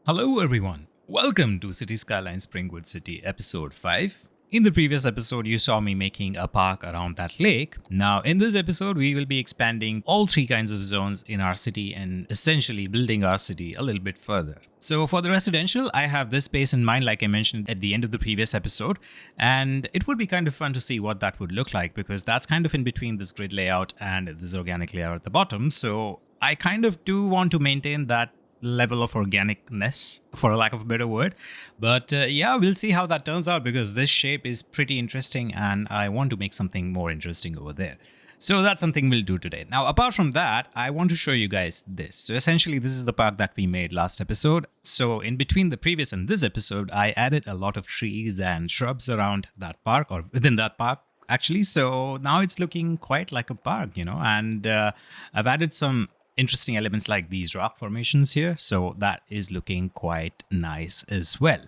Hello everyone, welcome to City Skyline Springwood City episode 5. In the previous episode, you saw me making a park around that lake. Now, in this episode, we will be expanding all three kinds of zones in our city and essentially building our city a little bit further. So for the residential, I have this space in mind, like I mentioned at the end of the previous episode, and it would be kind of fun to see what that would look like because that's kind of in between this grid layout and this organic layout at the bottom. So I kind of do want to maintain that level of organicness, for a lack of a better word. But yeah, we'll see how that turns out because this shape is pretty interesting and I want to make something more interesting over there. So that's something we'll do today. Now, apart from that, I want to show you guys this. So essentially, this is the park that we made last episode. So in between the previous and this episode, I added a lot of trees and shrubs around that park or within that park, actually. So now it's looking quite like a park, and I've added some interesting elements like these rock formations here, so that is looking quite nice as well.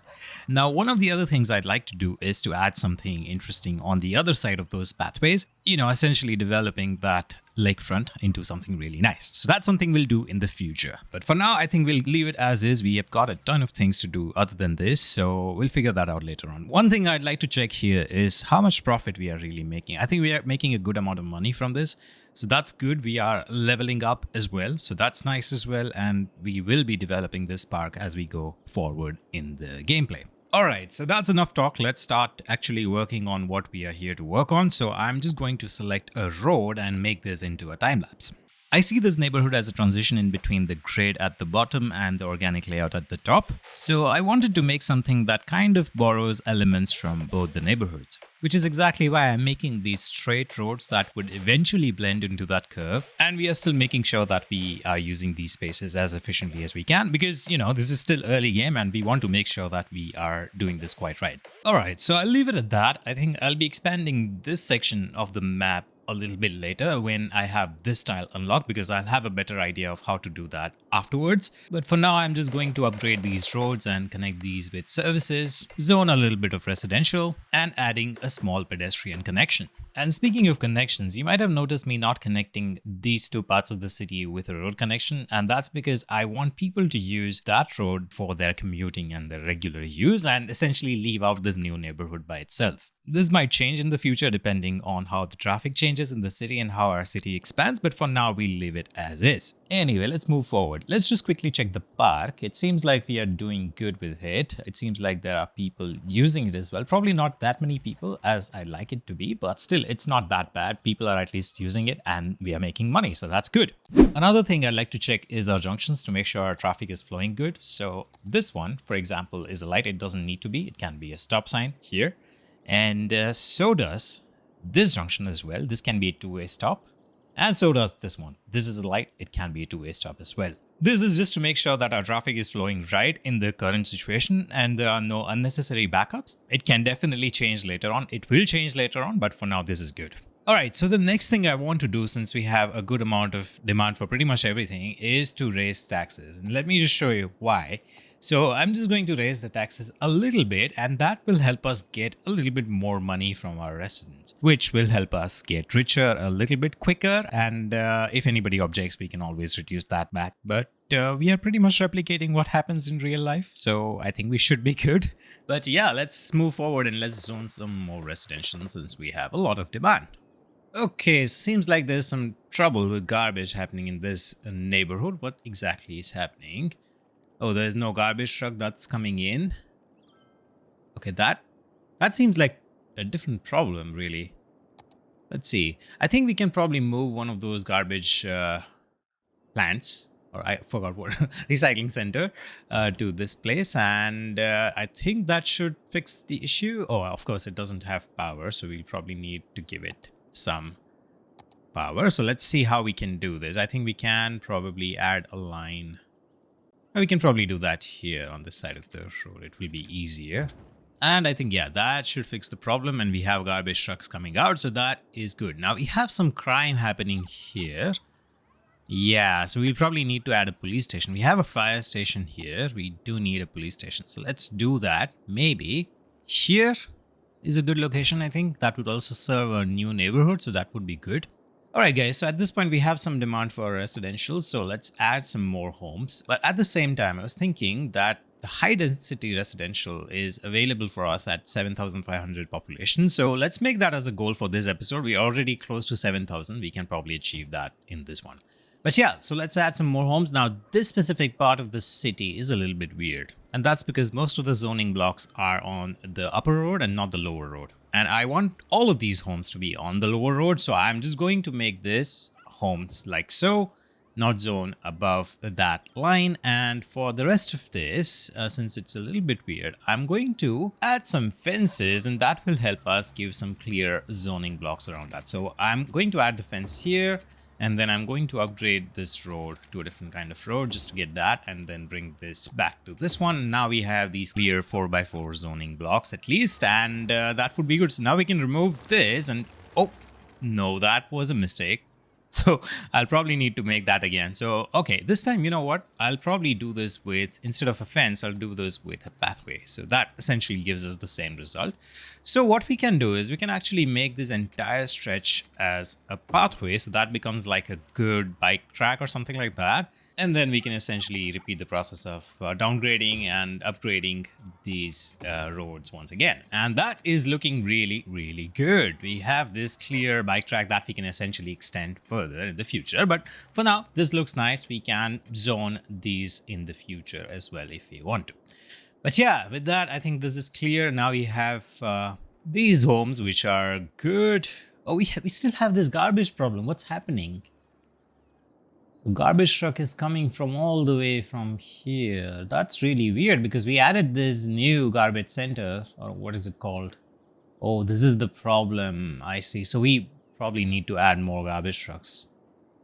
Now, one of the other things I'd like to do is to add something interesting on the other side of those pathways, essentially developing that lakefront into something really nice. So that's something we'll do in the future. But for now, I think we'll leave it as is. We have got a ton of things to do other than this, so we'll figure that out later on. One thing I'd like to check here is how much profit we are really making. I think we are making a good amount of money from this. So that's good. We are leveling up as well. So that's nice as well. And we will be developing this park as we go forward in the gameplay. All right, so that's enough talk. Let's start actually working on what we are here to work on. So I'm just going to select a road and make this into a time lapse. I see this neighborhood as a transition in between the grid at the bottom and the organic layout at the top. So I wanted to make something that kind of borrows elements from both the neighborhoods, which is exactly why I'm making these straight roads that would eventually blend into that curve. And we are still making sure that we are using these spaces as efficiently as we can because, this is still early game and we want to make sure that we are doing this quite right. All right, so I'll leave it at that. I think I'll be expanding this section of the map a little bit later when I have this tile unlocked because I'll have a better idea of how to do that afterwards. But for now, I'm just going to upgrade these roads and connect these with services, zone a little bit of residential, and adding a small pedestrian connection. And speaking of connections, you might have noticed me not connecting these two parts of the city with a road connection, and that's because I want people to use that road for their commuting and their regular use and essentially leave out this new neighborhood by itself. This might change in the future depending on how the traffic changes in the city and how our city expands, but for now we'll leave it as is. Anyway, let's move forward. Let's just quickly check the park. It seems like we are doing good with it. It seems like there are people using it as well. Probably not that many people as I'd like it to be, but still it's not that bad. People are at least using it and we are making money, so that's good. Another thing I'd like to check is our junctions to make sure our traffic is flowing good. So this one, for example, is a light. It doesn't need to be. It can be a stop sign here. And so does this junction as well. This can be a two-way stop. And so does this one. This is a light. It can be a two-way stop as well. This is just to make sure that our traffic is flowing right in the current situation and there are no unnecessary backups. It can definitely change later on. It will change later on, but for now, this is good. All right, so the next thing I want to do, since we have a good amount of demand for pretty much everything, is to raise taxes. And let me just show you why. So I'm just going to raise the taxes a little bit and that will help us get a little bit more money from our residents, which will help us get richer a little bit quicker. And if anybody objects, we can always reduce that back. But we are pretty much replicating what happens in real life. So I think we should be good. But yeah, let's move forward and let's zone some more residential since we have a lot of demand. Okay, so seems like there's some trouble with garbage happening in this neighborhood. What exactly is happening? Oh, there's no garbage truck that's coming in. Okay, that seems like a different problem, really. Let's see. I think we can probably move one of those garbage plants, or I forgot what, recycling center, to this place. And I think that should fix the issue. Oh, of course, it doesn't have power, so we'll probably need to give it some power. So let's see how we can do this. I think we can probably add a line. We can probably do that here on this side of the road. It will be easier. And I think, yeah, that should fix the problem. And we have garbage trucks coming out. So that is good. Now we have some crime happening here. Yeah, so we'll probably need to add a police station. We have a fire station here. We do need a police station. So let's do that. Maybe here is a good location, I think. That would also serve a new neighborhood. So that would be good. Alright guys, so at this point we have some demand for residential, so let's add some more homes. But at the same time, I was thinking that the high density residential is available for us at 7,500 population. So let's make that as a goal for this episode. We're already close to 7,000. We can probably achieve that in this one. But yeah, so let's add some more homes. Now, this specific part of the city is a little bit weird. And that's because most of the zoning blocks are on the upper road and not the lower road. And I want all of these homes to be on the lower road. So I'm just going to make this homes like so, not zone above that line. And for the rest of this, since it's a little bit weird, I'm going to add some fences, and that will help us give some clear zoning blocks around that. So I'm going to add the fence here. And then I'm going to upgrade this road to a different kind of road just to get that, and then bring this back to this one. Now we have these clear 4x4 zoning blocks at least, and that would be good. So now we can remove this, and oh, no, that was a mistake. So I'll probably need to make that again. So, okay, this time, you know what? I'll probably do this with, instead of a fence, I'll do this with a pathway. So that essentially gives us the same result. So what we can do is we can actually make this entire stretch as a pathway. So that becomes like a good bike track or something like that. And then we can essentially repeat the process of downgrading and upgrading these roads once again. And that is looking really, really good. We have this clear bike track that we can essentially extend further in the future. But for now, this looks nice. We can zone these in the future as well if we want to. But yeah, with that, I think this is clear. Now we have these homes, which are good. Oh, we still have this garbage problem. What's happening? So garbage truck is coming from all the way from here. That's really weird because we added this new garbage center, or what is it called? Oh, this is the problem. I see. So we probably need to add more garbage trucks.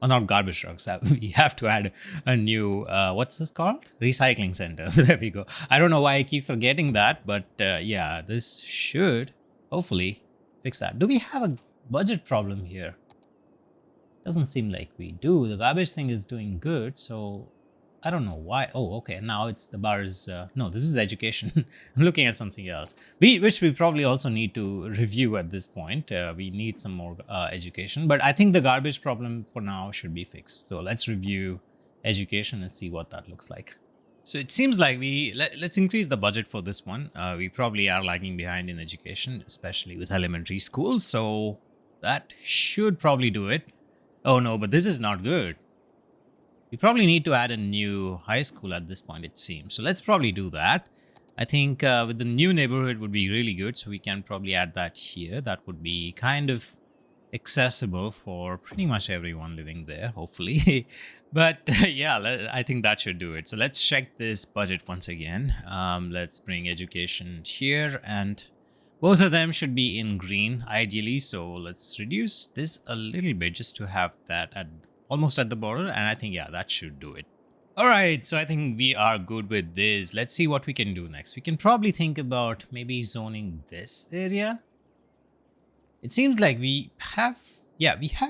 Or not garbage trucks. We have to add a new, what's this called? Recycling center. There we go. I don't know why I keep forgetting that, but yeah, this should hopefully fix that. Do we have a budget problem here? Doesn't seem like we do. The garbage thing is doing good, so I don't know why. Oh, okay. Now it's the bars. No, this is education. I'm looking at something else. Which we probably also need to review at this point. We need some more education, but I think the garbage problem for now should be fixed. So let's review education and see what that looks like. So it seems like let's increase the budget for this one. We probably are lagging behind in education, especially with elementary schools. So that should probably do it. Oh no, but this is not good. We probably need to add a new high school at this point, it seems. So let's probably do that. I think with the new neighborhood would be really good. So we can probably add that here. That would be kind of accessible for pretty much everyone living there, hopefully. But yeah, I think that should do it. So let's check this budget once again. Let's bring education here, and both of them should be in green, ideally. So let's reduce this a little bit just to have that almost at the border. And I think, yeah, that should do it. All right, so I think we are good with this. Let's see what we can do next. We can probably think about maybe zoning this area. It seems like we have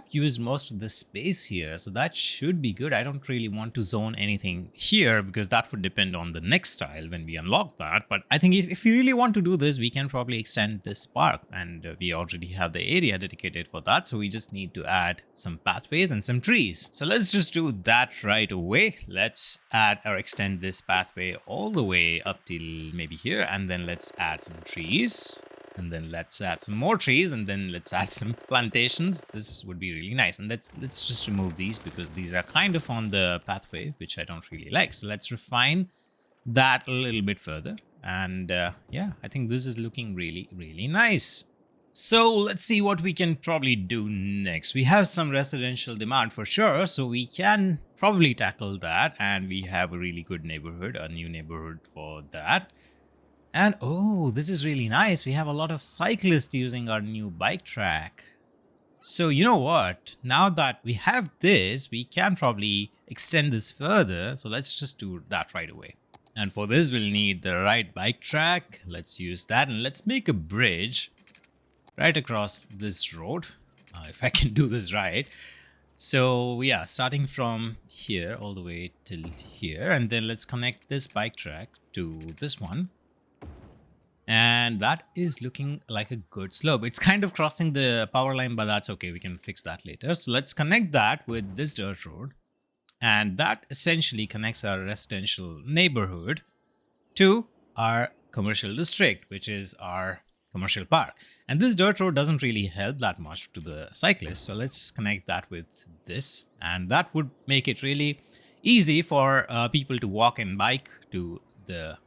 used most of the space here, so that should be good. I don't really want to zone anything here because that would depend on the next tile when we unlock that. But I think if we really want to do this, we can probably extend this park, and we already have the area dedicated for that. So we just need to add some pathways and some trees. So let's just do that right away. Let's add or extend this pathway all the way up till maybe here, and then let's add some trees. And then let's add some more trees, and then let's add some plantations. This would be really nice. And let's just remove these because these are kind of on the pathway, which I don't really like. So let's refine that a little bit further. And yeah, I think this is looking really, really nice. So let's see what we can probably do next. We have some residential demand for sure, so we can probably tackle that. And we have a really good neighborhood, a new neighborhood for that. And oh, this is really nice. We have a lot of cyclists using our new bike track. So you know what? Now that we have this, we can probably extend this further. So let's just do that right away. And for this, we'll need the right bike track. Let's use that, and let's make a bridge right across this road. If I can do this right. So yeah, starting from here all the way till here. And then let's connect this bike track to this one. And that is looking like a good slope. It's kind of crossing the power line, but that's okay. We can fix that later. So let's connect that with this dirt road. And that essentially connects our residential neighborhood to our commercial district, which is our commercial park. And this dirt road doesn't really help that much to the cyclists. So let's connect that with this. And that would make it really easy for people to walk and bike to the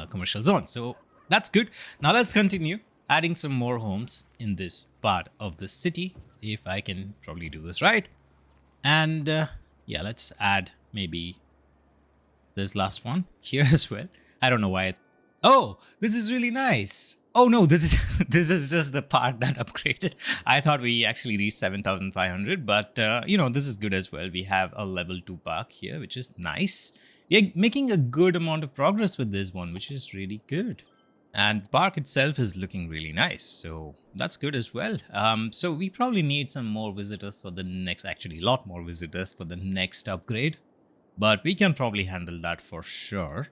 commercial zone. So that's good. Now let's continue adding some more homes in this part of the city, if I can probably do this right. And yeah, let's add maybe this last one here as well. I don't know why. Oh, this is really nice. Oh no, this is this is just the part that upgraded. I thought we actually reached 7,500, but this is good as well. We have a level 2 park here, which is nice. We're making a good amount of progress with this one, which is really good. And park itself is looking really nice, so that's good as well. So we probably need some more visitors for the next, actually a lot more visitors for the next upgrade, but we can probably handle that for sure.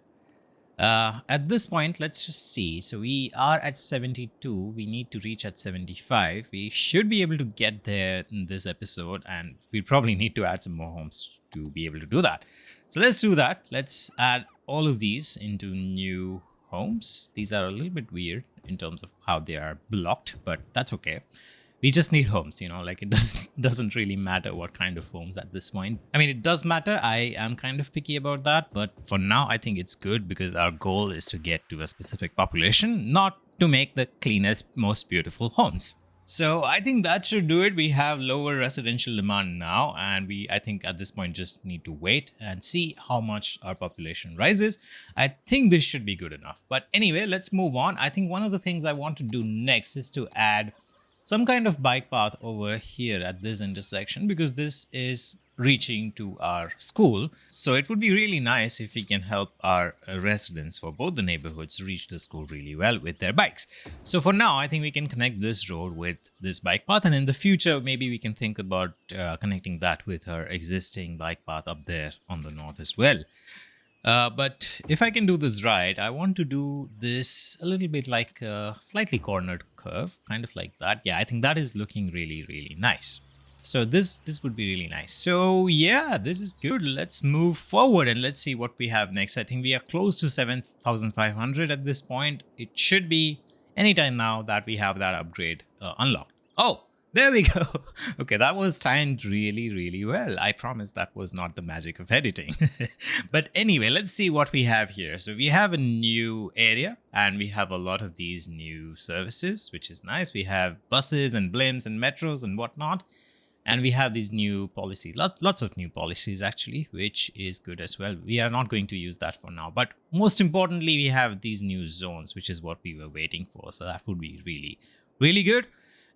At this point, let's just see. So we are at 72. We need to reach at 75. We should be able to get there in this episode, and we probably need to add some more homes to be able to do that. So let's do that. Let's add all of these into new homes. These are a little bit weird in terms of how they are blocked, but that's okay. We just need homes, like it doesn't really matter what kind of homes at this point. I mean, it does matter. I am kind of picky about that, but for now, I think it's good because our goal is to get to a specific population, not to make the cleanest, most beautiful homes. So I think that should do it. We have lower residential demand now, and I think at this point just need to wait and see how much our population rises. I think this should be good enough. But anyway, let's move on. I think one of the things I want to do next is to add some kind of bike path over here at this intersection, because this is reaching to our school. So it would be really nice if we can help our residents for both the neighborhoods reach the school really well with their bikes. So for now, I think we can connect this road with this bike path, and in the future, maybe we can think about connecting that with our existing bike path up there on the north as well. But if I can do this right, I want to do this a little bit like a slightly cornered curve, kind of like that. Yeah, I think that is looking really, really nice. So this would be really nice. So yeah, this is good. Let's move forward and let's see what we have next. I think we are close to 7,500 at this point. It should be anytime now that we have that upgrade unlocked. Oh, there we go. Okay, that was timed really, really well. I promise that was not the magic of editing. But anyway, let's see what we have here. So we have a new area and we have a lot of these new services, which is nice. We have buses and blimps and metros and whatnot. And we have these new policies, lots of new policies actually, which is good as well. We are not going to use that for now. But most importantly, we have these new zones, which is what we were waiting for. So that would be really, really good.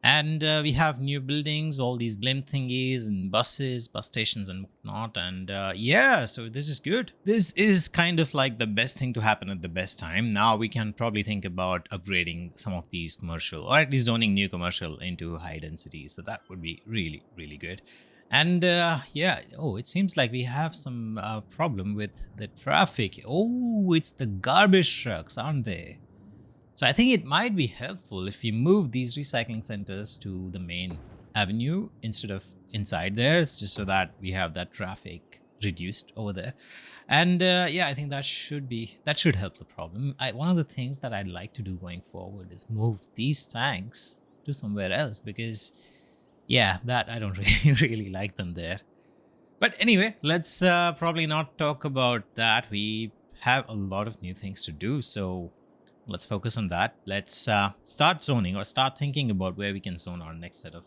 And we have new buildings, all these blimp thingies and buses, bus stations and whatnot. And yeah, so this is good. This is kind of like the best thing to happen at the best time. Now we can probably think about upgrading some of these commercial, or at least zoning new commercial into high density. So that would be really, really good. And yeah, oh, it seems like we have some problem with the traffic. Oh, it's the garbage trucks, aren't they? So I think it might be helpful if we move these recycling centers to the main avenue instead of inside there, just so that we have that traffic reduced over there. And yeah, I think that should help the problem. One of the things that I'd like to do going forward is move these tanks to somewhere else, because yeah, that I don't really like them there. But anyway, let's probably not talk about that. We have a lot of new things to do, so let's focus on that. Let's start zoning, or start thinking about where we can zone our next set of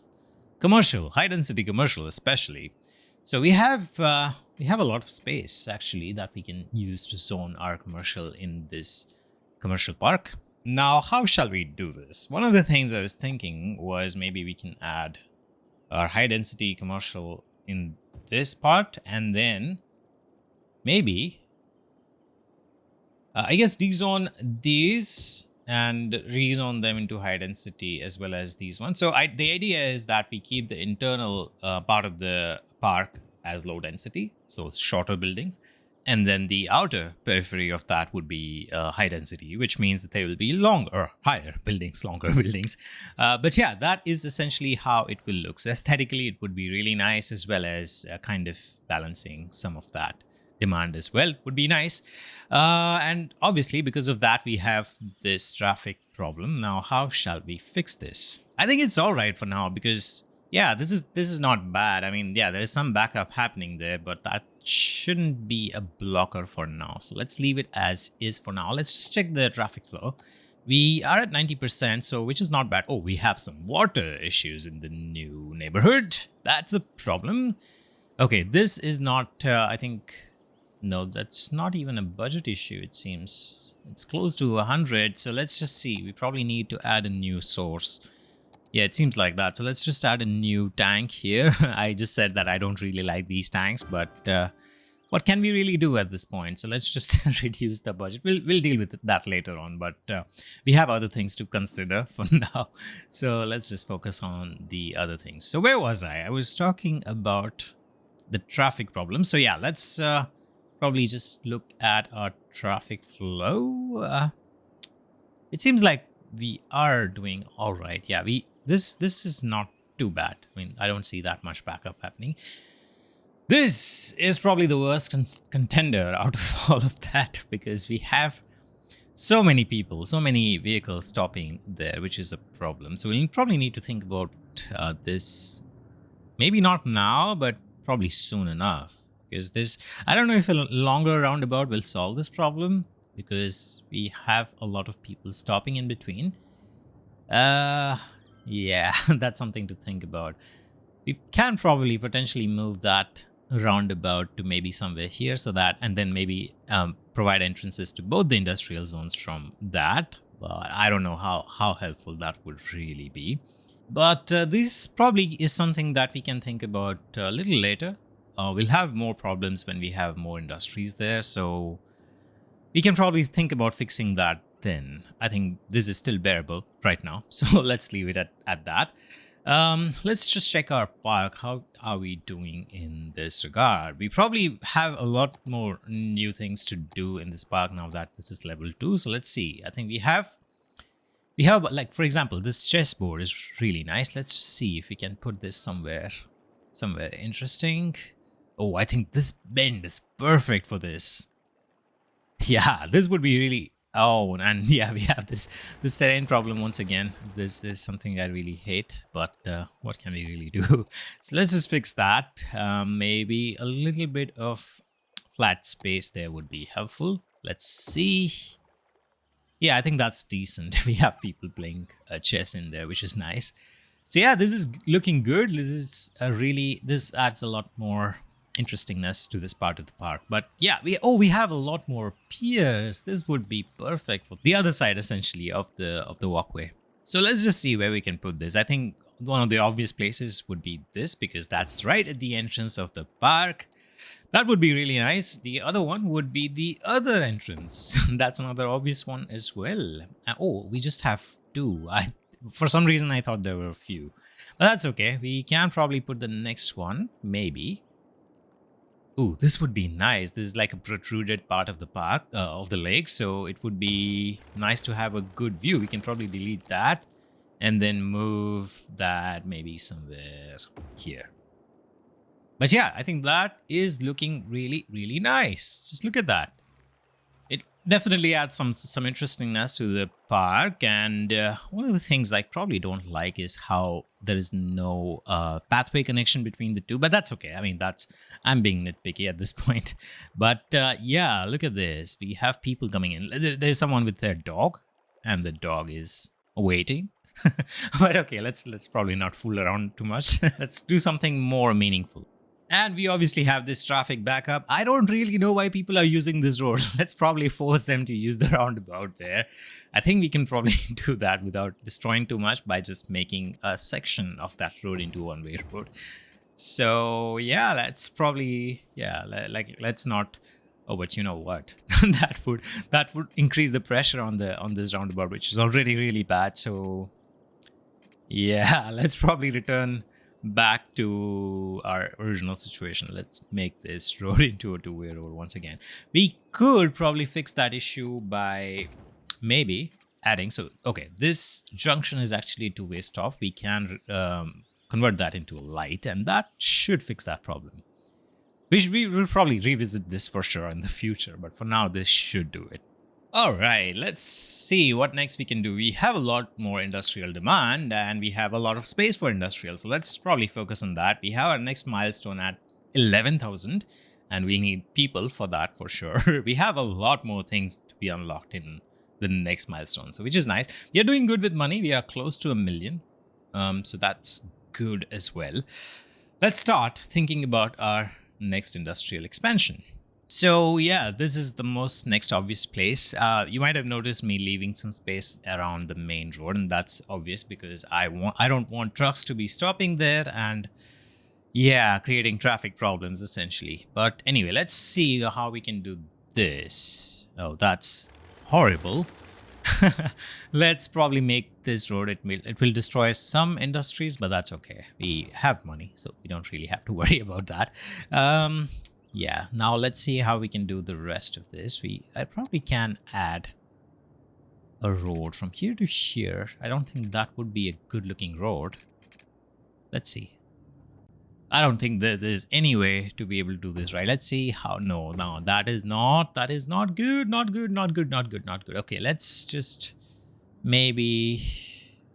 commercial, high density commercial especially. So we have a lot of space actually that we can use to zone our commercial in this commercial park. Now, how shall we do this? One of the things I was thinking was maybe we can add our high density commercial in this part, and then maybe I guess dezone these and rezone them into high density as well as these ones. So the idea is that we keep the internal part of the park as low density, so shorter buildings. And then the outer periphery of that would be high density, which means that they will be higher buildings, longer buildings. But yeah, that is essentially how it will look. So aesthetically, it would be really nice, as well as kind of balancing some of that demand as well would be nice. And obviously, because of that, we have this traffic problem. Now, how shall we fix this? I think it's all right for now because yeah, this is not bad. I mean, yeah, there's some backup happening there, but that shouldn't be a blocker for now. So let's leave it as is for now. Let's just check the traffic flow. We are at 90%, so which is not bad. Oh, we have some water issues in the new neighborhood. That's a problem. Okay, this is not, I think, no, that's not even a budget issue, it seems. It's close to 100, so let's just see. We probably need to add a new source. Yeah, it seems like that. So let's just add a new tank here. I just said that I don't really like these tanks, but what can we really do at this point? So let's just reduce the budget. We'll deal with that later on, but we have other things to consider for now. So let's just focus on the other things. So where was I? I was talking about the traffic problem. So yeah, let's probably just look at our traffic flow. It seems like we are doing all right. Yeah, this is not too bad. I mean, I don't see that much backup happening. This is probably the worst contender out of all of that because we have so many people, so many vehicles stopping there, which is a problem. So we'll probably need to think about this. Maybe not now, but probably soon enough. Because this, I don't know if a longer roundabout will solve this problem because we have a lot of people stopping in between. Yeah, that's something to think about. We can probably potentially move that roundabout to maybe somewhere here so that, and then maybe provide entrances to both the industrial zones from that. But I don't know how helpful that would really be. But this probably is something that we can think about a little later. We'll have more problems when we have more industries there, so we can probably think about fixing that then. I think this is still bearable right now, so let's leave it at that. Let's just check our park. How are we doing in this regard? We probably have a lot more new things to do in this park now that this is level 2. So let's see. I think we have, like, for example, this chessboard is really nice. Let's see if we can put this somewhere interesting. Oh, I think this bend is perfect for this. Yeah, this would be really... Oh, and yeah, we have this terrain problem once again. This is something I really hate, but what can we really do? So let's just fix that. Maybe a little bit of flat space there would be helpful. Let's see. Yeah, I think that's decent. We have people playing chess in there, which is nice. So yeah, this is looking good. This is this adds a lot more interestingness to this part of the park. But yeah, we have a lot more piers. This would be perfect for the other side essentially of the walkway. So let's just see where we can put this. I think one of the obvious places would be this because that's right at the entrance of the park. That would be really nice. The other one would be the other entrance. That's another obvious one as well. Oh, we just have 2. For some reason I thought there were a few, but that's okay. We can probably put the next one maybe. Ooh, this would be nice. This is like a protruded part of the park, of the lake, so it would be nice to have a good view. We can probably delete that and then move that maybe somewhere here. But yeah, I think that is looking really, really nice. Just look at that. It definitely adds some interestingness to the park. And one of the things I probably don't like is how there is no pathway connection between the two. But that's okay. I mean, I'm being nitpicky at this point. But yeah, look at this. We have people coming in. There's someone with their dog, and the dog is waiting. But okay, let's probably not fool around too much. Let's do something more meaningful. And we obviously have this traffic backup. I don't really know why people are using this road. Let's probably force them to use the roundabout there. I think we can probably do that without destroying too much by just making a section of that road into a one-way road. So yeah, let's probably, let's not... Oh, but you know what? that would increase the pressure on this roundabout, which is already really bad. So yeah, let's probably return back to our original situation. Let's make this road into a two-way road once again. We could probably fix that issue by maybe adding... So, okay, this junction is actually a two-way stop. We can convert that into a light, and that should fix that problem. We will probably revisit this for sure in the future, but for now, this should do it. All right, let's see what next we can do. We have a lot more industrial demand and we have a lot of space for industrial. So let's probably focus on that. We have our next milestone at 11,000 and we need people for that for sure. We have a lot more things to be unlocked in the next milestone, so which is nice. We are doing good with money. We are close to 1 million. So that's good as well. Let's start thinking about our next industrial expansion. So yeah, this is the most next obvious place. You might have noticed me leaving some space around the main road, and that's obvious because I don't want trucks to be stopping there and yeah, creating traffic problems essentially. But anyway, let's see how we can do this. Oh, that's horrible. Let's probably make this road. It will destroy some industries, but that's okay. We have money, so we don't really have to worry about that. Yeah, now let's see how we can do the rest of this. I probably can add a road from here to here. I don't think that would be a good looking road. Let's see. I don't think there's any way to be able to do this, right? Let's see how. No, that is not good. Not good. Okay, let's just maybe,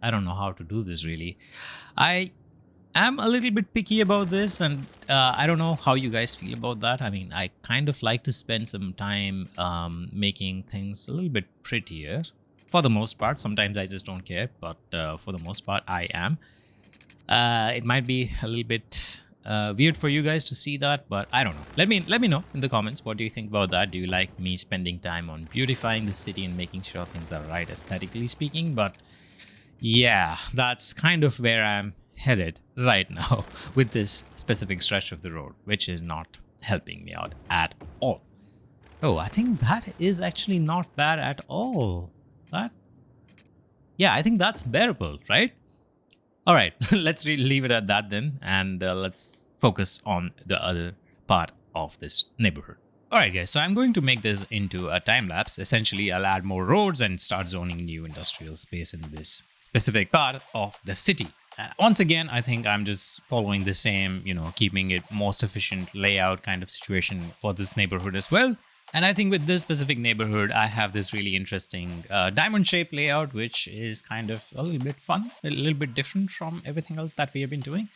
I don't know how to do this really. I am a little bit picky about this, and I don't know how you guys feel about that. I mean, I kind of like to spend some time making things a little bit prettier. For the most part, sometimes I just don't care, but for the most part, I am. It might be a little bit weird for you guys to see that, but I don't know. Let me know in the comments. What do you think about that? Do you like me spending time on beautifying the city and making sure things are right aesthetically speaking? But yeah, that's kind of where I'm headed right now with this specific stretch of the road, which is not helping me out at all. Oh, I think that is actually not bad at all. Yeah, I think that's bearable, right? All right, let's leave it at that then, and let's focus on the other part of this neighborhood. All right, guys, so I'm going to make this into a time lapse. Essentially, I'll add more roads and start zoning new industrial space in this specific part of the city. Once again, I think I'm just following the same, keeping it most efficient layout kind of situation for this neighborhood as well. And I think with this specific neighborhood, I have this really interesting diamond-shaped layout, which is kind of a little bit fun, a little bit different from everything else that we have been doing.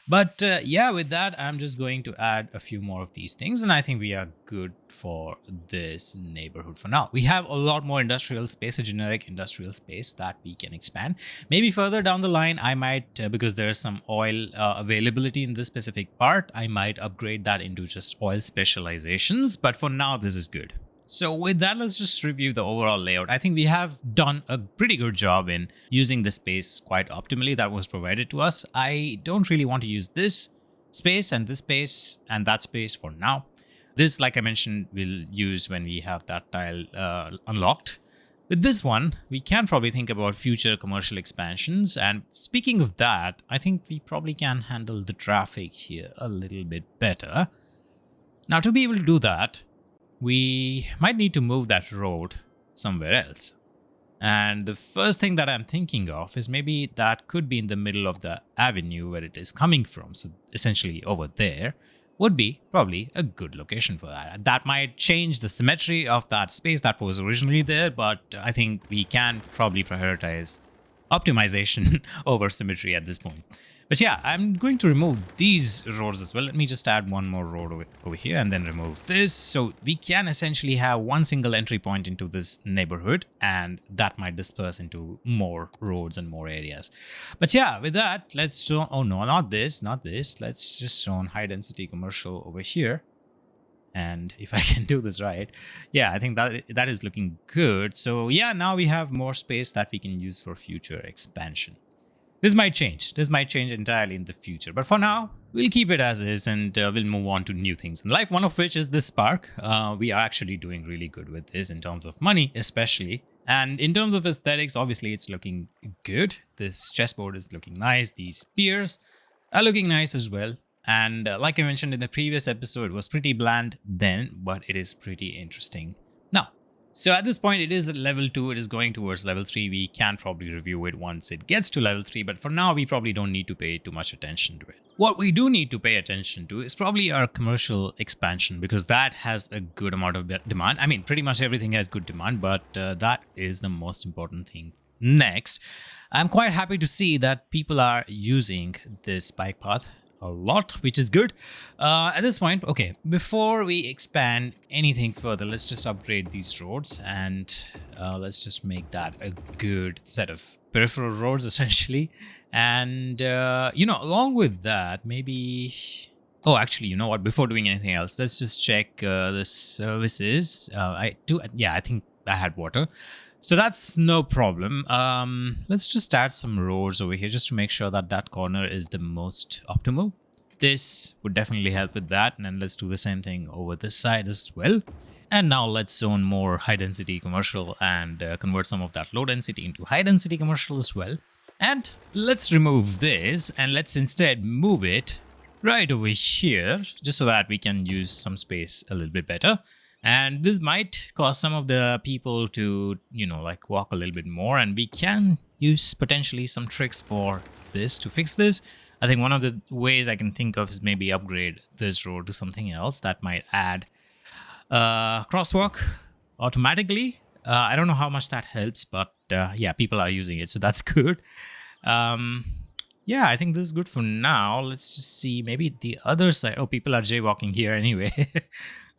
But yeah, with that, I'm just going to add a few more of these things. And I think we are good for this neighborhood for now. We have a lot more industrial space, a generic industrial space that we can expand. Maybe further down the line, I might, because there is some oil availability in this specific part, I might upgrade that into just oil specializations. But for now, this is good. So with that, let's just review the overall layout. I think we have done a pretty good job in using the space quite optimally that was provided to us. I don't really want to use this space and that space for now. This, like I mentioned, we'll use when we have that tile unlocked. With this one, we can probably think about future commercial expansions. And speaking of that, I think we probably can handle the traffic here a little bit better. Now, to be able to do that, we might need to move that road somewhere else. And the first thing that I'm thinking of is maybe that could be in the middle of the avenue where it is coming from. So essentially over there would be probably a good location for that. That might change the symmetry of that space that was originally there, but I think we can probably prioritize optimization over symmetry at this point. But yeah, I'm going to remove these roads as well. Let me just add one more road over here and then remove this. So we can essentially have one single entry point into this neighborhood, and that might disperse into more roads and more areas. But yeah, with that, let's show, oh no, not this. Let's just show high density commercial over here. And if I can do this right, yeah, I think that is looking good. So yeah, now we have more space that we can use for future expansion. This might change entirely in the future. But for now, we'll keep it as is and we'll move on to new things in life, one of which is this park. We are actually doing really good with this in terms of money, especially. And in terms of aesthetics, obviously, it's looking good. This chessboard is looking nice. These piers are looking nice as well. And like I mentioned in the previous episode, it was pretty bland then, but it is pretty interesting now. So at this point, it is at level 2. It is going towards level 3. We can probably review it once it gets to level 3. But for now, we probably don't need to pay too much attention to it. What we do need to pay attention to is probably our commercial expansion, because that has a good amount of demand. I mean, pretty much everything has good demand, but that is the most important thing. Next, I'm quite happy to see that people are using this bike path a lot, which is good. At this point, okay, before we expand anything further, let's just upgrade these roads, and let's just make that a good set of peripheral roads essentially. And along with that, maybe, oh, actually, you know what, before doing anything else, let's just check the services. I think I had water, so that's no problem. Let's just add some roads over here just to make sure that that corner is the most optimal. This would definitely help with that. And then let's do the same thing over this side as well. And now let's zone more high density commercial and convert some of that low density into high density commercial as well. And let's remove this and let's instead move it right over here, just so that we can use some space a little bit better. And this might cause some of the people to, walk a little bit more. And we can use potentially some tricks for this to fix this. I think one of the ways I can think of is maybe upgrade this road to something else that might add crosswalk automatically. I don't know how much that helps, but yeah, people are using it, so that's good. Yeah, I think this is good for now. Let's just see maybe the other side. Oh, people are jaywalking here anyway.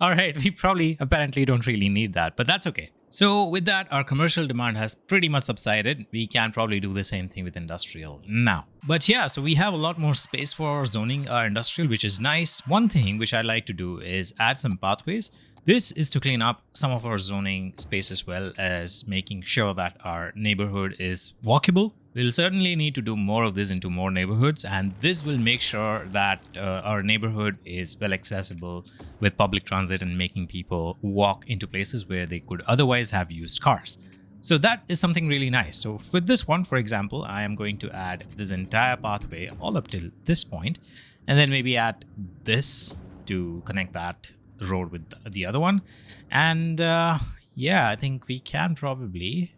All right, we probably apparently don't really need that, but that's okay. So with that, our commercial demand has pretty much subsided. We can probably do the same thing with industrial now. But yeah, so we have a lot more space for zoning our industrial, which is nice. One thing which I'd like to do is add some pathways. This is to clean up some of our zoning space as well as making sure that our neighborhood is walkable. We'll certainly need to do more of this into more neighborhoods, and this will make sure that our neighborhood is well accessible with public transit and making people walk into places where they could otherwise have used cars. So that is something really nice. So with this one, for example, I am going to add this entire pathway all up till this point, and then maybe add this to connect that road with the other one. And yeah, I think we can probably,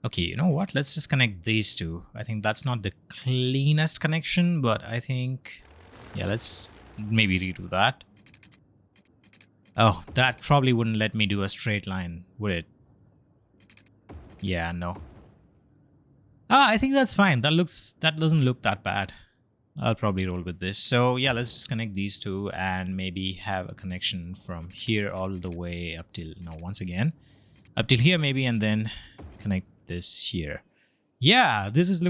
okay, you know what, let's just connect these two. I think that's not the cleanest connection, but I think, yeah, let's maybe redo that. Oh, that probably wouldn't let me do a straight line, would it? Yeah, no. I think that's fine. That doesn't look that bad. I'll probably roll with this. So yeah, let's just connect these two and maybe have a connection from here all the way up till, once again, up till here maybe, and then connect this here. Yeah, this is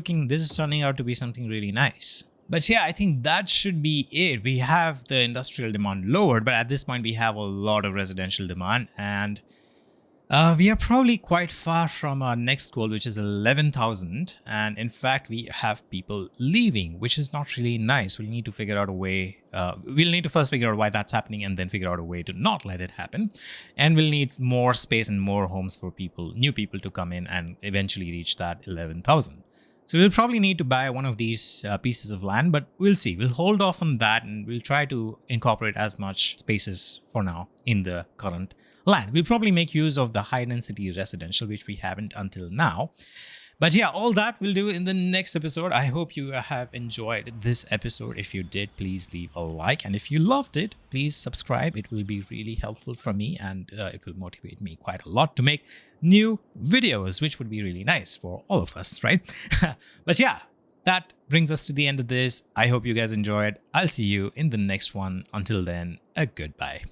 turning out to be something really nice. But yeah, I think that should be it. We have the industrial demand lowered, but at this point we have a lot of residential demand, and we are probably quite far from our next goal, which is 11,000. And in fact, we have people leaving, which is not really nice. We'll need to figure out a way. We'll need to first figure out why that's happening and then figure out a way to not let it happen. And we'll need more space and more homes for people, new people to come in and eventually reach that 11,000. So we'll probably need to buy one of these pieces of land, but we'll see. We'll hold off on that and we'll try to incorporate as much spaces for now in the current land. We'll probably make use of the high density residential, which we haven't until now. But yeah, all that we'll do in the next episode. I hope you have enjoyed this episode. If you did, please leave a like. And if you loved it, please subscribe. It will be really helpful for me, and it will motivate me quite a lot to make new videos, which would be really nice for all of us, right? But yeah, that brings us to the end of this. I hope you guys enjoyed. I'll see you in the next one. Until then, a goodbye.